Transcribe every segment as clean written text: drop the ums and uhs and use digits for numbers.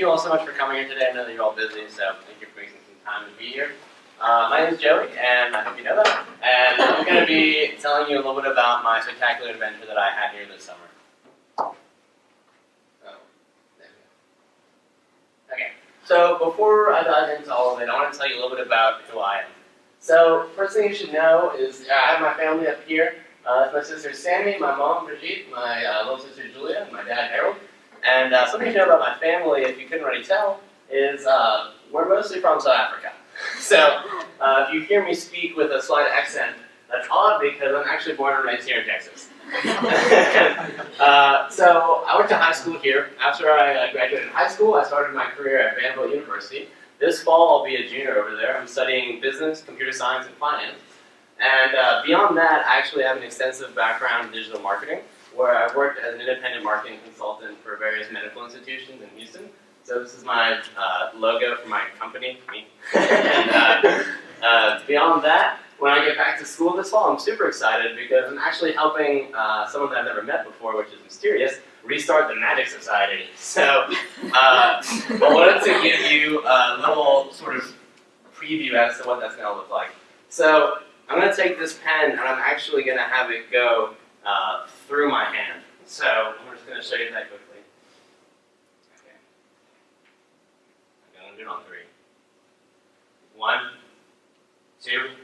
you all so much for coming here today. I know that you're all busy, so thank you for making some time to be here. My name is Joey, and I hope you know that. And I'm going to be telling you a little bit about my spectacular adventure that I had here this summer. Oh, there we go. Okay, so before I dive into all of it, I want to tell you a little bit about who I am. So, first thing you should know is I have my family up here. That's my sister Sammy, my mom Brigitte, my little sister Julia, and my dad Harold. And something you should know about my family, if you couldn't already tell, is we're mostly from South Africa. So if you hear me speak with a slight accent, that's odd because I'm actually born and raised here in Texas. So I went to high school here. After I graduated high school, I started my career at Vanderbilt University. This fall, I'll be a junior over there. I'm studying business, computer science, and finance. And beyond that, I actually have an extensive background in digital marketing, where I've worked as an independent marketing consultant for various medical institutions in Houston. So this is my logo for my company, me. And beyond that, when I get back to school this fall, I'm super excited because I'm actually helping someone that I've never met before, which is mysterious, restart the Magic Society. So I wanted to give you a little sort of preview as to what that's going to look like. So I'm going to take this pen and I'm actually going to have it go through my hand. So I'm just going to show you that quickly. Okay. I'm going to do it on 3. 1, 2, 3.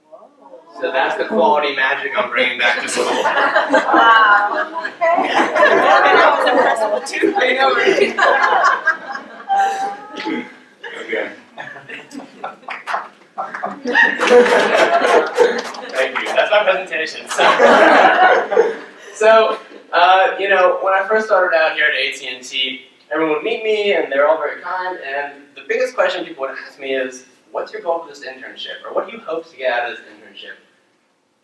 Whoa. So that's the quality magic I'm bringing back to school. Wow. Okay. Thank you. That's my presentation. So when I first started out here at AT&T, everyone would meet me, and they're all very kind. And the biggest question people would ask me is, "What's your goal for this internship?" Or "What do you hope to get out of this internship?"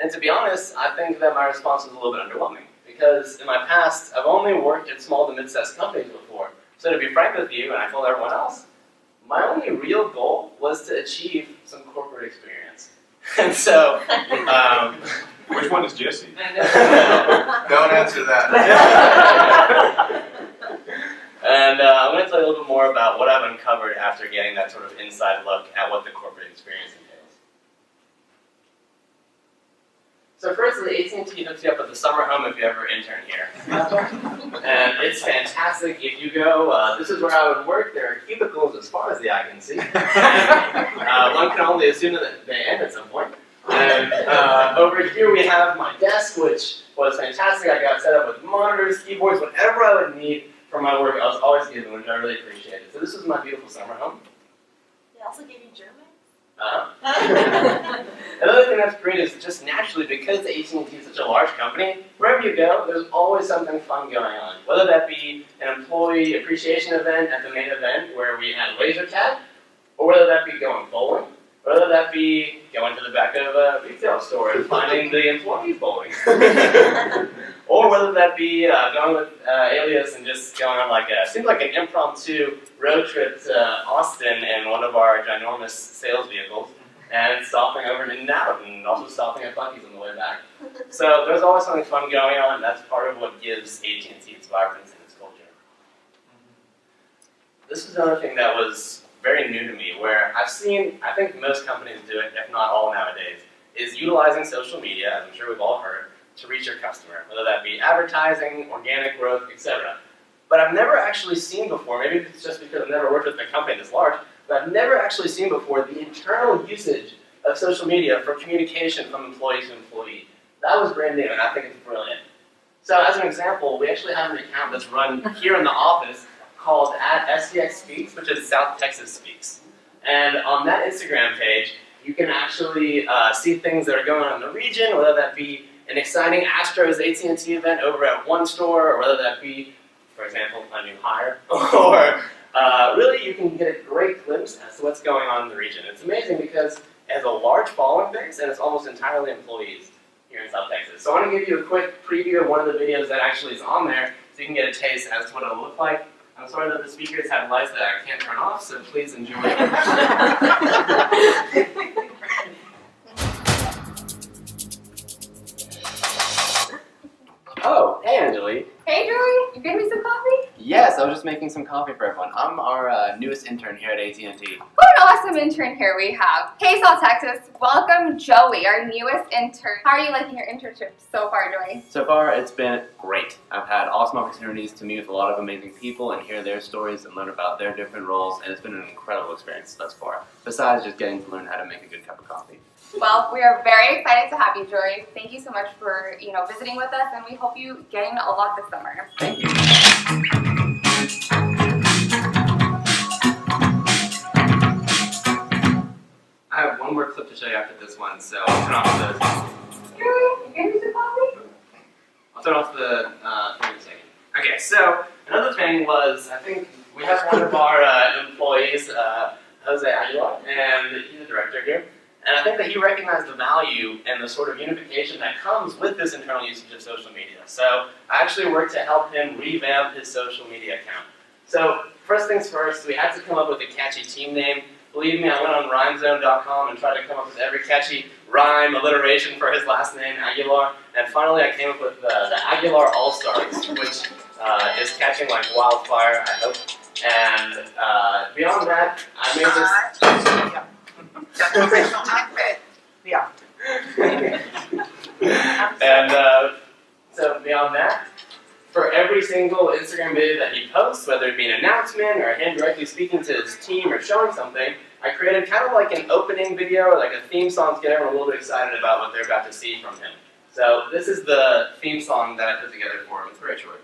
And to be honest, I think that my response was a little bit underwhelming because in my past, I've only worked at small to mid-sized companies before. So to be frank with you, and I told everyone else, my only real goal was to achieve some corporate experience. And so, which one is Jesse? Don't answer that. And I'm going to tell you a little bit more about what I've uncovered after getting that sort of inside look at what the corporate experience entails. So firstly, AT&T hooks you up with the summer home if you ever intern here. And it's fantastic. If you go, this is where I would work. There are cubicles as far as the eye can see. One can only assume that they end at some point. And over here we have my desk, which was fantastic. I got set up with monitors, keyboards, whatever I would need for my work. I was always given, which I really appreciated. So this is my beautiful summer home. They also gave you German? Another thing that's great is just naturally, because AT&T is such a large company, wherever you go, there's always something fun going on. Whether that be an employee appreciation event at the main event where we had laser tag, or whether that be going bowling, or whether that be going to the back of a retail store and finding the employees bowling. Or whether that be going with Alias and just going on seemed like an impromptu road trip to Austin in one of our ginormous sales vehicles and stopping over in In-N-Out and also stopping at Buc-ee's on the way back. So there's always something fun going on, and that's part of what gives AT&T its vibrance and its culture. This is another thing that was very new to me, where I've seen, I think most companies do it, if not all nowadays, is utilizing social media, as I'm sure we've all heard, to reach your customer, whether that be advertising, organic growth, etc. But I've never actually seen before, maybe it's just because I've never worked with a company this large, but I've never actually seen before the internal usage of social media for communication from employee to employee. That was brand new, and I think it's brilliant. So as an example, we actually have an account that's run here in the office called @STX Speaks, which is South Texas Speaks. And on that Instagram page, you can actually see things that are going on in the region, whether that be an exciting Astros AT&T event over at one store, or whether that be, for example, a new hire, or really you can get a great glimpse as to what's going on in the region. It's amazing because it has a large following base and it's almost entirely employees here in South Texas. So I want to give you a quick preview of one of the videos that actually is on there so you can get a taste as to what it'll look like. I'm sorry that the speakers have lights that I can't turn off, so please enjoy it. Oh, hey Anjali. Hey Joey, you getting me some coffee? Yes, I was just making some coffee for everyone. I'm our newest intern here at AT&T. What an awesome intern here we have. Hey, South Texas, welcome Joey, our newest intern. How are you liking your internship so far, Joey? So far, it's been great. I've had awesome opportunities to meet with a lot of amazing people and hear their stories and learn about their different roles, and it's been an incredible experience thus far, besides just getting to learn how to make a good cup of coffee. Well, we are very excited to have you, Joey. Thank you so much for, visiting with us, and we hope you gain a lot this summer. Thank you. I have one more clip to show you after this one, so I'll turn off the... Joey, you gonna use the coffee? I'll turn off the thing in a second. Okay, so another thing was, I think we have one of our employees, Jose Aguilar, and he's the director here. And I think that he recognized the value and the sort of unification that comes with this internal usage of social media. So I actually worked to help him revamp his social media account. So first things first, we had to come up with a catchy team name. Believe me, I went on rhymezone.com and tried to come up with every catchy rhyme alliteration for his last name, Aguilar. And finally I came up with the Aguilar All-Stars, which is catching like wildfire, I hope. And beyond that, I made this... Yeah. And so beyond that, for every single Instagram video that he posts, whether it be an announcement or him directly speaking to his team or showing something, I created kind of like an opening video or like a theme song to get everyone a little bit excited about what they're about to see from him. So this is the theme song that I put together for him. It's very short.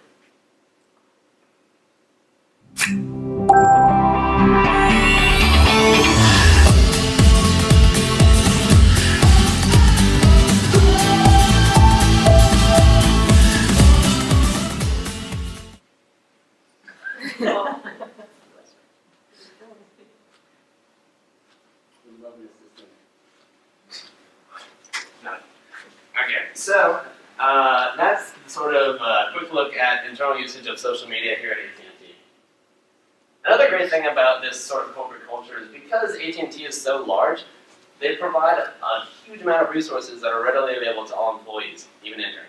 Okay, so that's sort of a quick look at internal usage of social media here at AT&T. Another great thing about this sort of corporate culture is because AT&T is so large, they provide a huge amount of resources that are readily available to all employees, even interns.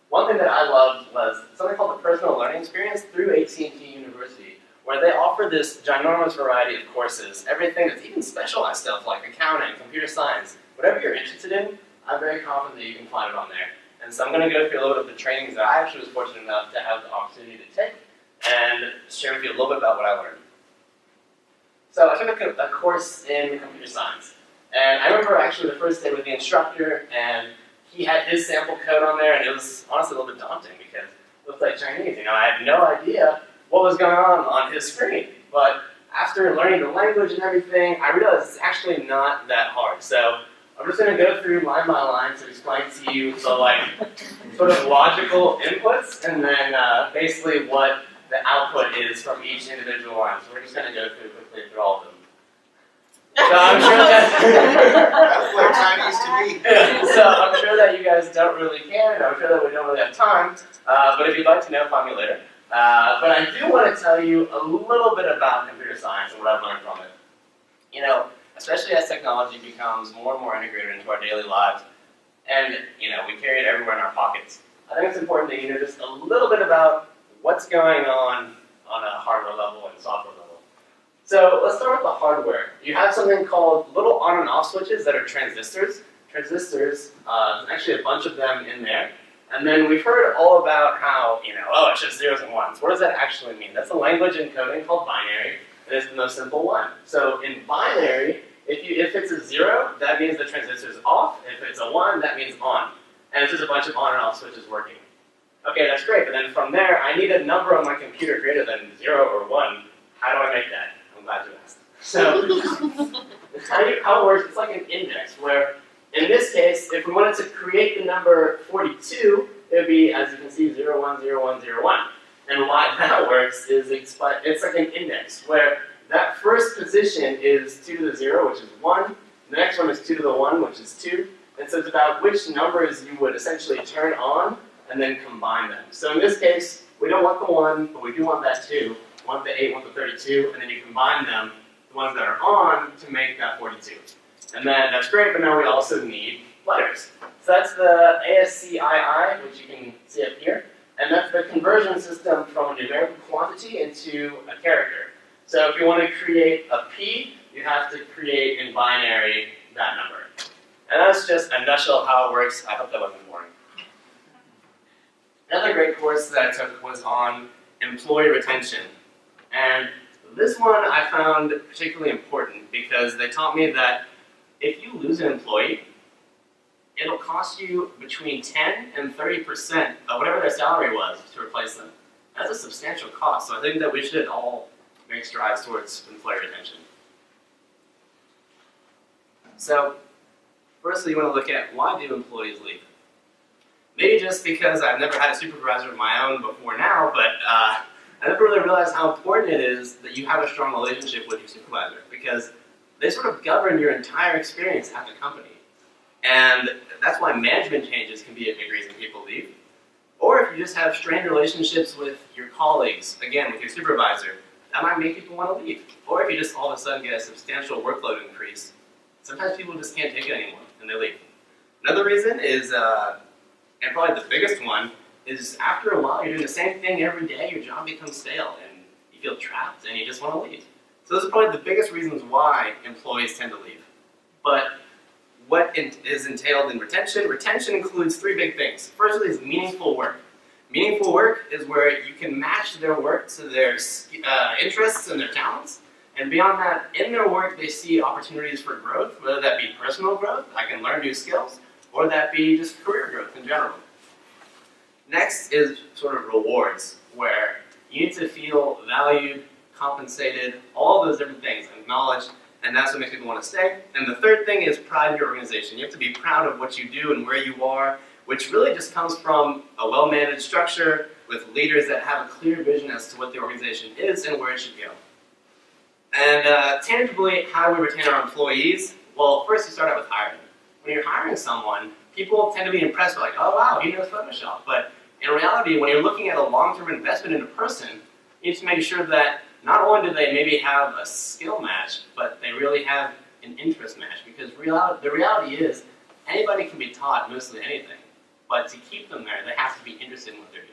One thing that I loved was something called the Personal Learning Experience through AT&T University, where they offer this ginormous variety of courses, everything that's even specialized stuff like accounting, computer science, whatever you're interested in, I'm very confident that you can find it on there. And so I'm going to go through a little bit of the trainings that I actually was fortunate enough to have the opportunity to take and share with you a little bit about what I learned. So I took a course in computer science. And I remember actually the first day with the instructor, and he had his sample code on there, and it was honestly a little bit daunting because it looked like Chinese. I had no idea what was going on his screen. But after learning the language and everything, I realized it's actually not that hard. So I'm just going to go through line by line to explain to you the sort of logical inputs, and then basically what the output is from each individual line. So we're just going to go quickly through all of them. So I'm sure That's like Chinese to me. So I'm sure that you guys don't really care, and I'm sure that we don't really have time. But if you'd like to know, find me later. But I do want to tell you a little bit about computer science and what I've learned from it. Especially as technology becomes more and more integrated into our daily lives, and we carry it everywhere in our pockets. I think it's important that you know just a little bit about what's going on a hardware level and software level. So let's start with the hardware. You have something called little on and off switches that are transistors. Transistors, actually a bunch of them in there. And then we've heard all about how, it's just zeros and ones. What does that actually mean? That's a language in coding called binary, and it's the most simple one. So in binary, if it's a 0, that means the transistor is off. If it's a 1, that means on. And it's just a bunch of on and off switches working. Okay, that's great, but then from there, I need a number on my computer greater than 0 or 1. How do I make that? I'm glad you asked. So, how it works, it's like an index, where in this case, if we wanted to create the number 42, it would be, as you can see, 0, 1, 0, 1, 0, 1. And why that works is it's like an index, where that first position is 2 to the 0, which is 1. The next one is 2 to the 1, which is 2. And so it's about which numbers you would essentially turn on and then combine them. So in this case, we don't want the 1, but we do want that 2. We want the 8, we want the 32, and then you combine them, the ones that are on, to make that 42. And then that's great, but now we also need letters. So that's the ASCII, which you can see up here. and that's the conversion system from a numerical quantity into a character. So if you want to create a P, you have to create in binary that number. And that's just a nutshell of how it works. I hope that wasn't boring. Another great course that I took was on employee retention. And this one I found particularly important because they taught me that if you lose an employee, it'll cost you between 10 and 30% of whatever their salary was to replace them. That's a substantial cost, so I think that we should all make strides towards employee retention. So, firstly, you want to look at why do employees leave? Maybe just because I've never had a supervisor of my own before now, but I never really realized how important it is that you have a strong relationship with your supervisor, because they sort of govern your entire experience at the company. And that's why management changes can be a big reason people leave. Or if you just have strained relationships with your colleagues, again, with your supervisor, that might make people want to leave. Or if you just all of a sudden get a substantial workload increase, sometimes people just can't take it anymore and they leave. Another reason is, and probably the biggest one, is after a while you're doing the same thing every day, your job becomes stale and you feel trapped and you just want to leave. So those are probably the biggest reasons why employees tend to leave. But what is entailed in retention? Retention includes three big things. Firstly is meaningful work. Meaningful work is where you can match their work to their interests and their talents. And beyond that, in their work, they see opportunities for growth, whether that be personal growth, I can learn new skills, or that be just career growth in general. Next is sort of rewards, where you need to feel valued, compensated, all of those different things, acknowledged, and that's what makes people want to stay. And the third thing is pride in your organization. You have to be proud of what you do and where you are, which really just comes from a well-managed structure with leaders that have a clear vision as to what the organization is and where it should go. And tangibly, how we retain our employees? Well, first you start out with hiring. When you're hiring someone, people tend to be impressed with like, oh wow, he knows Photoshop. But in reality, when you're looking at a long-term investment in a person, you need to make sure that not only do they maybe have a skill match, but they really have an interest match. Because the reality is, anybody can be taught mostly anything. But to keep them there, they have to be interested in what they're doing.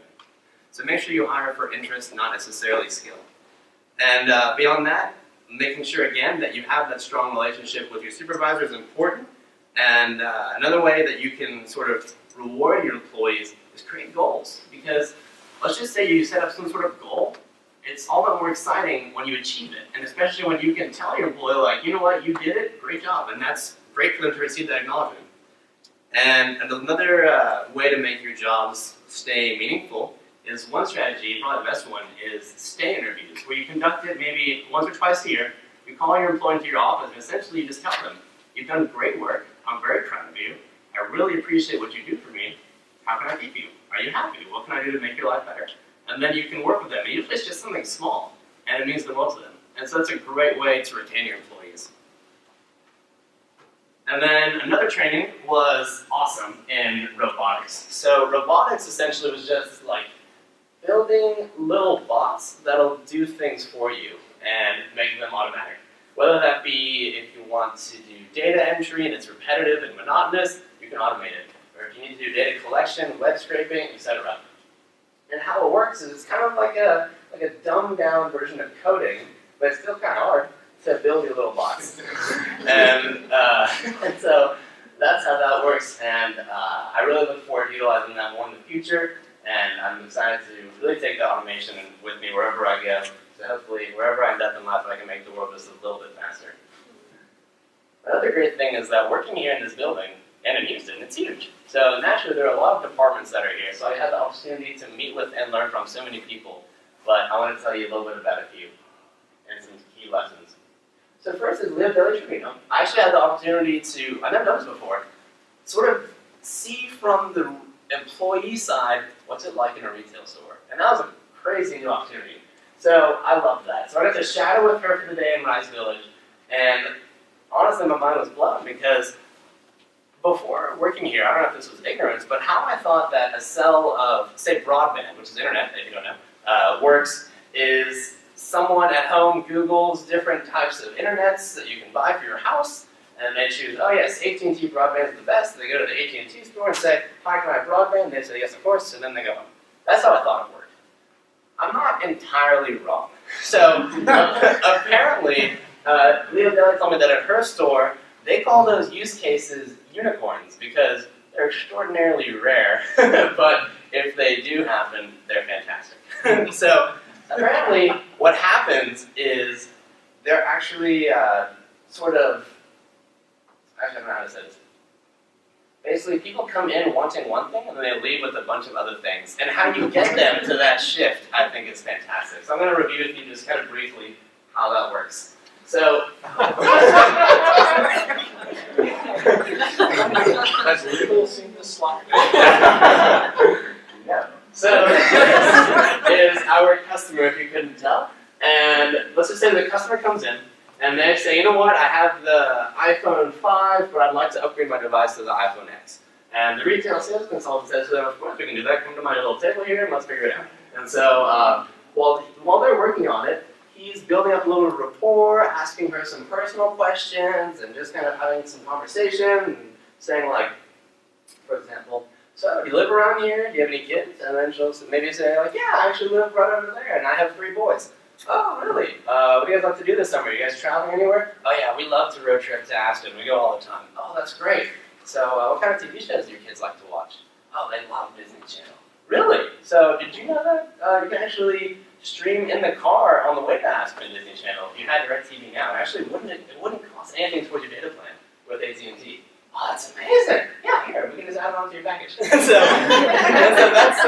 So make sure you hire for interest, not necessarily skill. And beyond that, making sure again that you have that strong relationship with your supervisor is important. And another way that you can sort of reward your employees is create goals. Because let's just say you set up some sort of goal, it's all the more exciting when you achieve it. And especially when you can tell your employee, like, you know what, you did it, great job. And that's great for them to receive that acknowledgement. And another way to make your jobs stay meaningful is one strategy, probably the best one, is stay interviews, where you conduct it maybe once or twice a year. You call your employee into your office and essentially you just tell them, you've done great work, I'm very proud of you, I really appreciate what you do for me, how can I keep you? Are you happy? What can I do to make your life better? And then you can work with them. And usually it's just something small, and it means the world to them. And so it's a great way to retain your employees. And then another training was awesome in robotics. So robotics essentially was just like building little bots that'll do things for you and make them automatic. Whether that be if you want to do data entry and it's repetitive and monotonous, you can automate it. Or if you need to do data collection, web scraping, etc. And how it works is it's kind of like a dumbed down version of coding, but it's still kind of hard to build your little bots. and so that's how that works, and I really look forward to utilizing that more in the future, and I'm excited to really take the automation with me wherever I go, so hopefully wherever I end up in life I can make the world just a little bit faster. Another great thing is that working here in this building, and in Houston, it's huge. So naturally there are a lot of departments that are here, so I had the opportunity to meet with and learn from so many people, but I want to tell you a little bit about a few, and some key lessons. So first is live Village Trevino. I actually had the opportunity to, I've never done this before, sort of see from the employee side what's it like in a retail store. And that was a crazy new opportunity. So I loved that. So I got to shadow with her for the day in Rice Village. And honestly, my mind was blown because before working here, I don't know if this was ignorance, but how I thought that a cell of, say, broadband, which is internet, if you don't know, works is someone at home Googles different types of internets that you can buy for your house, and they choose, oh yes, AT&T broadband is the best. They go to the AT&T store and say, hi, can I have broadband? And they say, yes, of course, and then they go home. That's how I thought it worked. I'm not entirely wrong. So apparently, Leo Deli told me that at her store, they call those use cases unicorns because they're extraordinarily rare, but if they do happen, they're fantastic. So apparently, what happens is they're actually actually, I don't know how to say this. Basically, people come in wanting one thing, and then they leave with a bunch of other things. And how you get them to that shift, I think, is fantastic. So I'm going to review with you just kind of briefly how that works. So, Has legal seen this slide? yeah. So this is our customer, if you couldn't tell. And let's just say the customer comes in, and they say, you know what, I have the iPhone 5, but I'd like to upgrade my device to the iPhone X. And the retail sales consultant says to them, of course we can do that, come to my little table here and let's figure it out. And so while they're working on it, he's building up a little rapport, asking her some personal questions, and just kind of having some conversation, and saying like, for example, so do you live around here? Do you have any kids? And then she'll maybe say like, yeah, I actually live right over there, and I have 3 boys. Oh, really? What do you guys like to do this summer? You guys traveling anywhere? Oh yeah, we love to road trip to Aspen. We go all the time. Oh, that's great. So what kind of TV shows do your kids like to watch? Oh, they love Disney Channel. Really? So did you know that you can actually stream in the car on the way to Aspen Disney Channel if you had DirecTV now? Actually, it wouldn't cost anything towards your data plan with AT&T. Oh, that's amazing. Yeah, here, we can just add it onto your package. so that's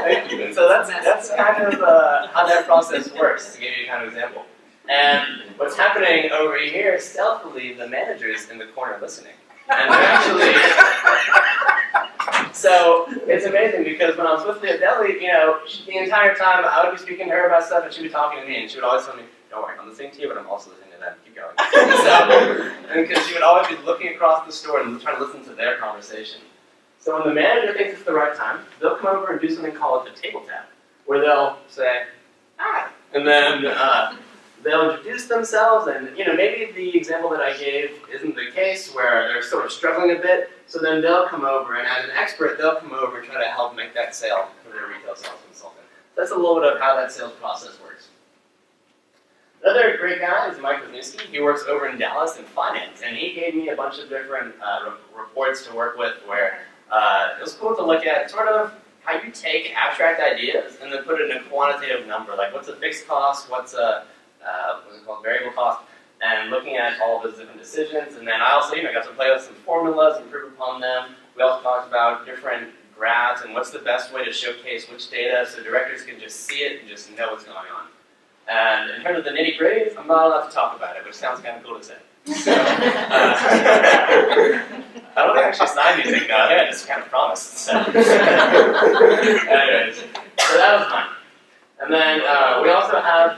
Thank you. And so that's kind of how that process works, to give you a kind of example. And what's happening over here, stealthily, the manager's in the corner listening. And they're actually, so it's amazing because when I was with Leo Deli, the entire time I would be speaking to her about stuff and she would be talking to me and she would always tell me, don't worry, I'm listening to you, but I'm also listening to them. Keep going. And because she would always be looking across the store and trying to listen to their conversation. So when the manager thinks it's the right time, they'll come over and do something called a table tap, where they'll say, hi, and then they'll introduce themselves, and maybe the example that I gave isn't the case, where they're sort of struggling a bit, so then they'll come over, and as an expert, they'll come over and try to help make that sale for their retail sales consultant. That's a little bit of how that sales process works. Another great guy is Mike Wisniewski. He works over in Dallas in finance, and he gave me a bunch of different reports to work with where it was cool to look at sort of how you take abstract ideas and then put it in a quantitative number, like what's a fixed cost, what's a what's it called, variable cost, and looking at all those different decisions. And then I also got to play with some formulas, improve upon them. We also talked about different graphs and what's the best way to showcase which data so directors can just see it and just know what's going on. And in terms of the nitty-gritty, I'm not allowed to talk about it, which sounds kind of cool to say. So, I don't think I actually signed anything though. I think I just kind of promised. So. Anyways, so that was mine. And then we also have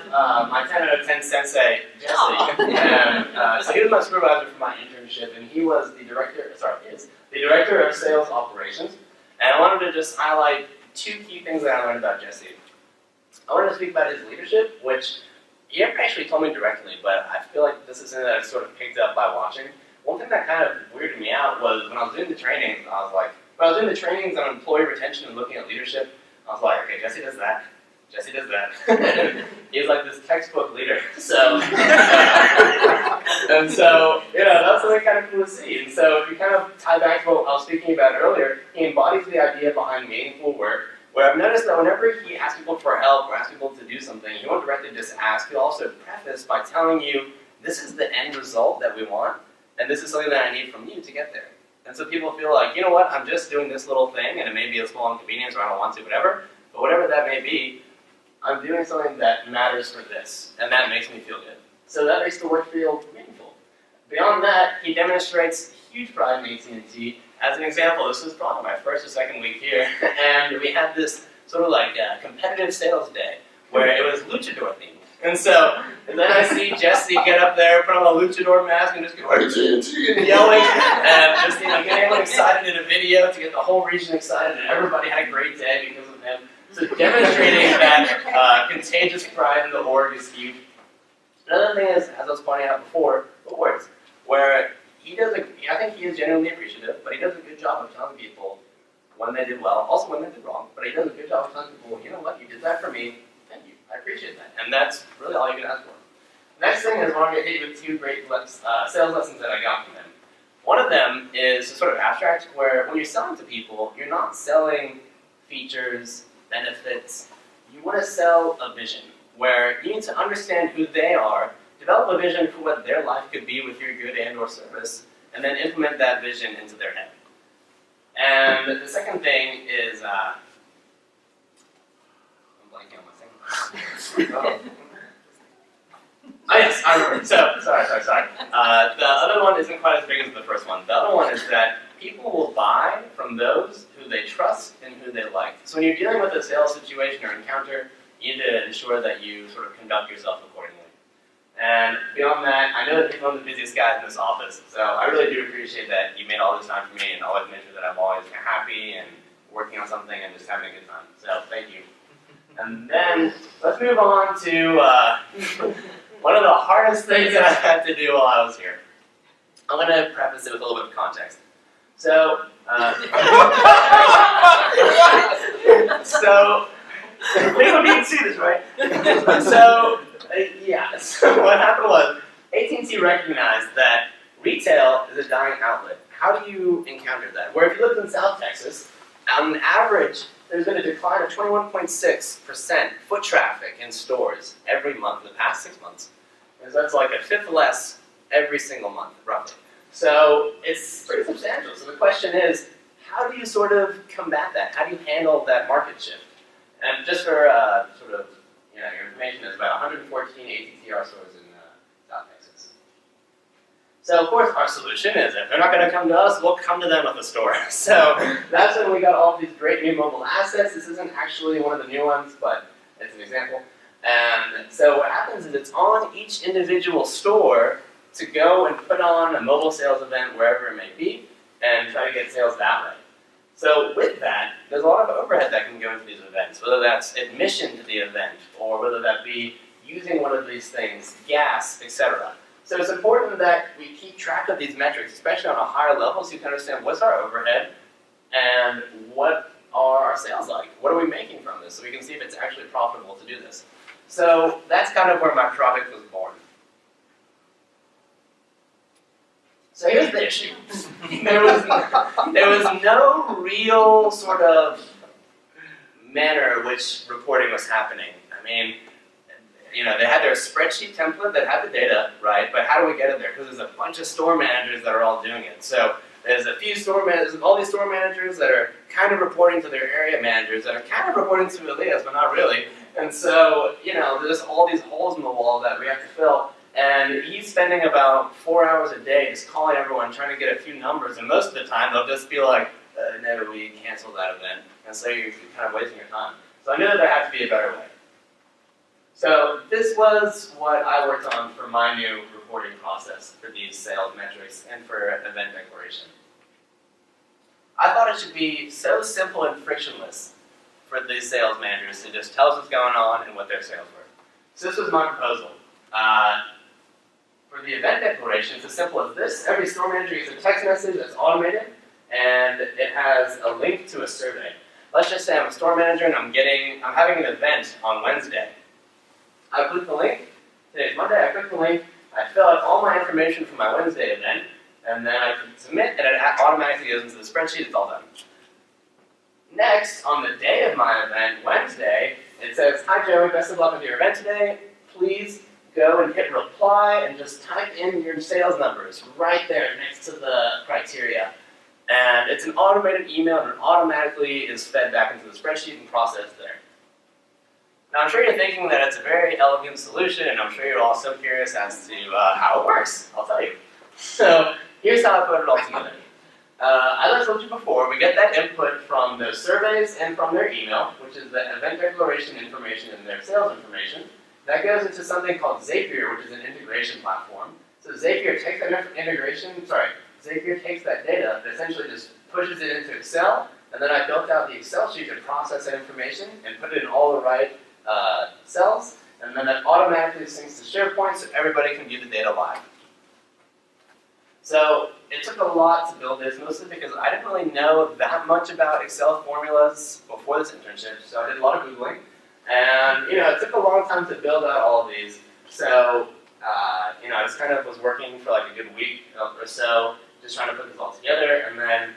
my 10 out of 10 sensei, Jesse. And so he was my supervisor for my internship, and he was the director, is the director of sales operations. And I wanted to just highlight 2 key things that I learned about Jesse. I wanted to speak about his leadership, which he never actually told me directly, but I feel like this is something that I sort of picked up by watching. One thing that kind of weirded me out was when I was doing the trainings, on employee retention and looking at leadership, I was like, okay, Jesse does that. Jesse does that. He's like this textbook leader. So, and so, that's something kind of cool to see. And so if you kind of tie back to what I was speaking about earlier, he embodies the idea behind meaningful work, where I've noticed that whenever he asks people for help or asks people to do something, he won't directly just ask. He'll also preface by telling you, this is the end result that we want, and this is something that I need from you to get there. And so people feel like, you know what, I'm just doing this little thing, and it may be a small inconvenience or I don't want to, whatever, but whatever that may be, I'm doing something that matters for this, and that makes me feel good. So that makes the work feel meaningful. Beyond that, he demonstrates huge pride in AT&T. As an example, this was probably my first or second week here, and we had this sort of like competitive sales day where it was luchador themed. And so, and then I see Jesse get up there, put on a luchador mask, and just go AT&T and yelling, and just getting everyone excited in a video to get the whole region excited, and everybody had a great day because of him. So demonstrating that contagious pride in the org is huge. Another thing is, as I was pointing out before, awards, where I think he is genuinely appreciative, but he does a good job of telling people when they did well, also when they did wrong, but he does a good job of telling people, you know what, you did that for me, thank you, I appreciate that. And that's really all you can ask for. Next thing is I want to hit you with two great sales lessons that I got from him. One of them is sort of abstract, where when you're selling to people, you're not selling features, benefits. You want to sell a vision, where you need to understand who they are, develop a vision for what their life could be with your good and or service, and then implement that vision into their head. And the second thing is, I'm blanking on my thing. Oh yes, I remember. So, sorry. The other one isn't quite as big as the first one. The other one is that people will buy from those who they trust and who they like. So when you're dealing with a sales situation or encounter, you need to ensure that you sort of conduct yourself accordingly. And beyond that, I know that he's one of the busiest guys in this office, so I really do appreciate that you made all this time for me and always make sure that I'm always happy and working on something and just having a good time. So thank you. And then let's move on to one of the hardest things that I had to do while I was here. I'm going to preface it with a little bit of context. So, people need to see this, right? So what happened was AT&T recognized that retail is a dying outlet. How do you encounter that? Where if you lived in South Texas, on average, there's been a decline of 21.6% foot traffic in stores every month in the past 6 months. And so that's like a fifth less every single month, roughly. So it's pretty substantial. So the question is, how do you sort of combat that? How do you handle that market shift? And just for your information, there's about 114 ATTR stores in South Texas. So of course our solution is if they're not going to come to us, we'll come to them with a store. So that's when we got all of these great new mobile assets. This isn't actually one of the new ones, but it's an example. And so what happens is it's on each individual store to go and put on a mobile sales event wherever it may be and try to get sales that way. So with that, there's a lot of overhead that can go into these events, whether that's admission to the event or whether that be using one of these things, gas, etc. So it's important that we keep track of these metrics, especially on a higher level, so you can understand what's our overhead and what are our sales like? What are we making from this? So we can see if it's actually profitable to do this. So that's kind of where my product was born. So here's the issue. There was no real sort of manner in which reporting was happening. I mean, they had their spreadsheet template that had the data, right? But how do we get it there? Because there's a bunch of store managers that are all doing it. So there's a few store managers, all these store managers that are kind of reporting to their area managers that are kind of reporting to Elias, but not really. And so, there's all these holes in the wall that we have to fill. And he's spending about 4 hours a day just calling everyone, trying to get a few numbers. And most of the time, they'll just be like, no, we canceled that event. And so you're kind of wasting your time. So I knew that there had to be a better way. So this was what I worked on for my new reporting process for these sales metrics and for event declaration. I thought it should be so simple and frictionless for these sales managers to just tell us what's going on and what their sales were. So this was my proposal. For the event declaration, it's as simple as this. Every store manager gets a text message that's automated, and it has a link to a survey. Let's just say I'm a store manager and I'm having an event on Wednesday. I click the link. Today's Monday. I click the link. I fill out all my information for my Wednesday event, and then I click submit, and it automatically goes into the spreadsheet. It's all done. Next, on the day of my event, Wednesday, it says, "Hi Joey, best of luck with your event today. Please go and hit reply and just type in your sales numbers right there next to the criteria." And it's an automated email and it automatically is fed back into the spreadsheet and processed there. Now I'm sure you're thinking that it's a very elegant solution, and I'm sure you're all so curious as to how it works. I'll tell you. So here's how I put it all together. As I told you before, we get that input from those surveys and from their email, which is the event declaration information and their sales information. That goes into something called Zapier, which is an integration platform. So Zapier takes that Zapier takes that data and essentially just pushes it into Excel, and then I built out the Excel sheet to process that information and put it in all the right cells, and then that automatically syncs to SharePoint so everybody can view the data live. So it took a lot to build this, mostly because I didn't really know that much about Excel formulas before this internship, so I did a lot of Googling. And it took a long time to build out all of these. So I just kind of was working for like a good week or so, just trying to put this all together. And then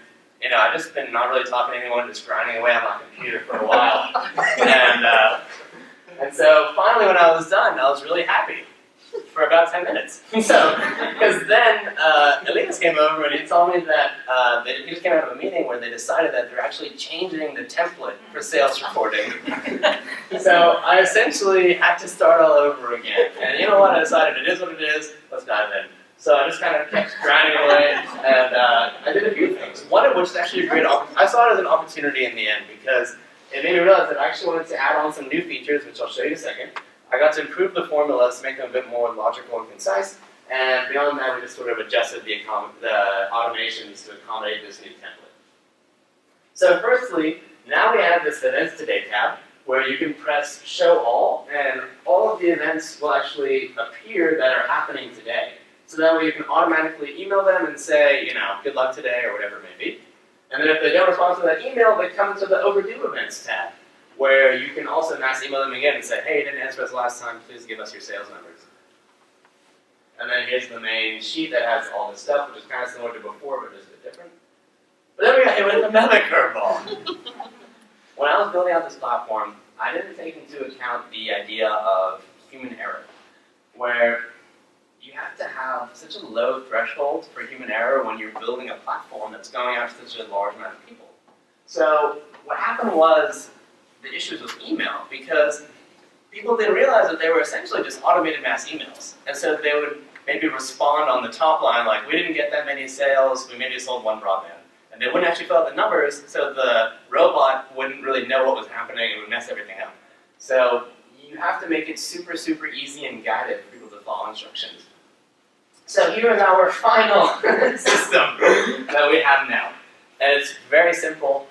I've just been not really talking to anyone, just grinding away on my computer for a while. and so finally when I was done, I was really happy for about 10 minutes. So, because then Elias came over and he told me that he just came out of a meeting where they decided that they're actually changing the template for sales reporting. So I essentially had to start all over again. And you know what? I decided it is what it is. Let's dive in. So I just kind of kept grinding away, and I did a few things. One of which is actually a great I saw it as an opportunity in the end because it made me realize that I actually wanted to add on some new features, which I'll show you in a second. I got to improve the formulas to make them a bit more logical and concise, and beyond that, we just sort of adjusted the automations to accommodate this new template. So firstly, now we have this Events Today tab, where you can press Show All, and all of the events will actually appear that are happening today. So that way you can automatically email them and say, good luck today, or whatever it may be. And then if they don't respond to that email, they come to the Overdue Events tab, where you can also mass email them again and say, hey, you didn't answer us last time, please give us your sales numbers. And then here's the main sheet that has all this stuff, which is kind of similar to before, but just a bit different. But then we got hit with another curveball. When I was building out this platform, I didn't take into account the idea of human error, where you have to have such a low threshold for human error when you're building a platform that's going out to such a large amount of people. So what happened was the issues with email, because people didn't realize that they were essentially just automated mass emails. And so they would maybe respond on the top line like, we didn't get that many sales, we maybe sold one broadband. And they wouldn't actually fill out the numbers, so the robot wouldn't really know what was happening and would mess everything up. So you have to make it super, super easy and guided for people to follow instructions. So here is our final system that we have now. And it's very simple.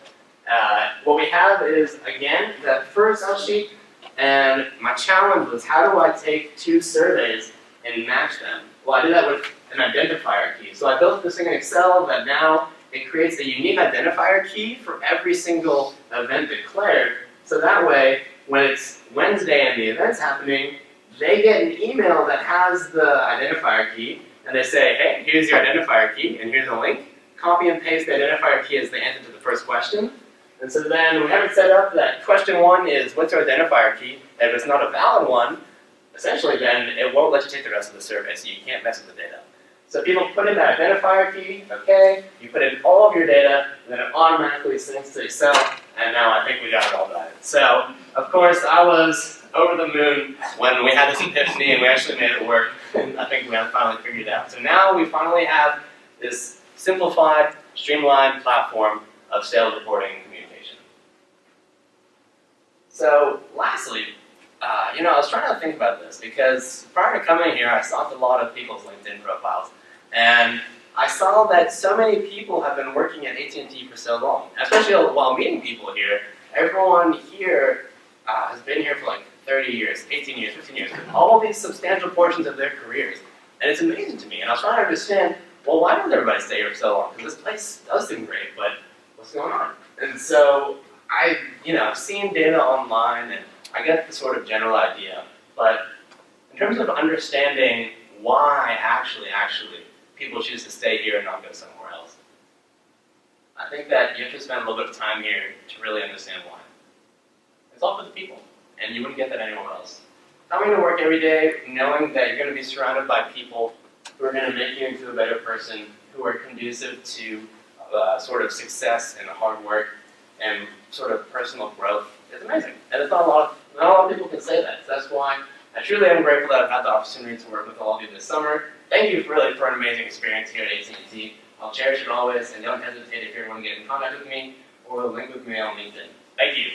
What we have is, again, that first Excel sheet, and my challenge was how do I take two surveys and match them? Well, I did that with an identifier key. So I built this thing in Excel that now it creates a unique identifier key for every single event declared. So that way, when it's Wednesday and the event's happening, they get an email that has the identifier key, and they say, hey, here's your identifier key, and here's a link. Copy and paste the identifier key as they enter to the first question. And so then we have it set up that question one is, what's your identifier key? And if it's not a valid one, essentially then it won't let you take the rest of the survey, so you can't mess with the data. So people put in that identifier key, okay, you put in all of your data, and then it automatically syncs to Excel, and now I think we got it all done. So, of course, I was over the moon when we had this epiphany and we actually made it work, and I think we have finally figured it out. So now we finally have this simplified, streamlined platform of sales reporting and communication. So, lastly, I was trying to think about this because prior to coming here, I stalked a lot of people's LinkedIn profiles, and I saw that so many people have been working at AT&T for so long, especially while meeting people here. Everyone here has been here for like 30 years, 18 years, 15 years, all these substantial portions of their careers, and it's amazing to me. And I was trying to understand, well, why does everybody stay here so long? Because this place does seem great, but what's going on? And so I've seen data online, and I get the sort of general idea, but in terms of understanding why actually people choose to stay here and not go somewhere else, I think that you have to spend a little bit of time here to really understand why. It's all for the people, and you wouldn't get that anywhere else. Coming to work every day, knowing that you're going to be surrounded by people who are going to make you into a better person, who are conducive to sort of success and hard work and sort of personal growth, is amazing. And it's not a lot of people can say that. So that's why I truly am grateful that I've had the opportunity to work with all of you this summer. Thank you for an amazing experience here at AT&T. I'll cherish it always, and don't hesitate if you ever want to get in contact with me or link with me on LinkedIn. Thank you.